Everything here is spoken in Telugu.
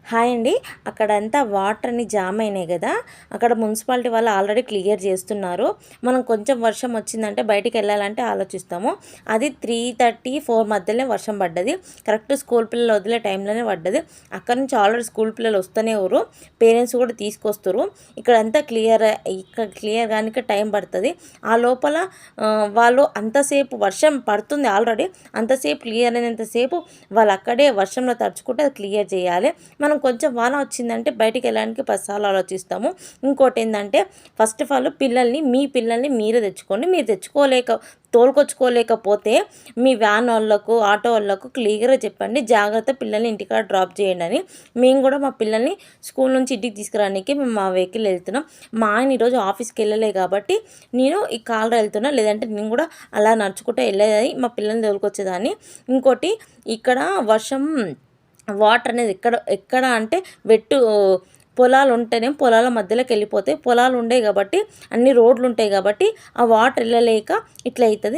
హాయ్ అండి. అక్కడంతా వాటర్ అన్ని జామ్ అయినాయి కదా, అక్కడ మున్సిపాలిటీ వాళ్ళు ఆల్రెడీ క్లియర్ చేస్తున్నారు. మనం కొంచెం వర్షం వచ్చిందంటే బయటికి వెళ్ళాలంటే ఆలోచిస్తాము. అది 3:30-4 మధ్యలోనే వర్షం పడ్డది. కరెక్ట్ స్కూల్ పిల్లలు వదిలే టైంలోనే పడ్డది. అక్కడ నుంచి ఆల్రెడీ స్కూల్ పిల్లలు వస్తూనే ఊరు, పేరెంట్స్ కూడా తీసుకొస్తారు. ఇక్కడంతా ఇక్కడ క్లియర్ కానీ టైం పడుతుంది. ఆ లోపల వాళ్ళు అంతసేపు వర్షం పడుతుంది ఆల్రెడీ, అంతసేపు క్లియర్ అయినంతసేపు వాళ్ళు అక్కడే వర్షంలో తడుచుకుంటే అది క్లియర్ చేయాలి. మనం కొంచెం వాన వచ్చిందంటే బయటికి వెళ్ళడానికి 10 సార్లు ఆలోచిస్తాము. ఇంకోటి ఏంటంటే, ఫస్ట్ ఆఫ్ ఆల్ మీ పిల్లల్ని మీరే తెచ్చుకోండి. మీరు తోలుకొచ్చుకోలేకపోతే మీ వ్యాన్ వాళ్ళకు, ఆటో వాళ్ళకు క్లియర్గా చెప్పండి, జాగ్రత్త పిల్లల్ని ఇంటికాడ డ్రాప్ చేయండి అని. మేము కూడా మా పిల్లల్ని స్కూల్ నుంచి ఇంటికి తీసుకురానికి మేము మా వెహికల్ వెళ్తున్నాం. మా ఆయన ఈరోజు ఆఫీస్కి వెళ్ళలే కాబట్టి నేను ఈ కారులో వెళ్తున్నా, లేదంటే నేను కూడా అలా నడుచుకుంటూ వెళ్ళేది, మా పిల్లల్ని తోలుకొచ్చేదాన్ని. ఇంకోటి, ఇక్కడ వర్షం వాటర్ అనేది ఎక్కడ అంటే పొలాలు ఉంటేనే పొలాల మధ్యలోకి వెళ్ళిపోతాయి. పొలాలు ఉంటాయి కాబట్టి, అన్ని రోడ్లు ఉంటాయి కాబట్టి ఆ వాటర్ వెళ్ళలేక ఇట్లా అవుతుంది.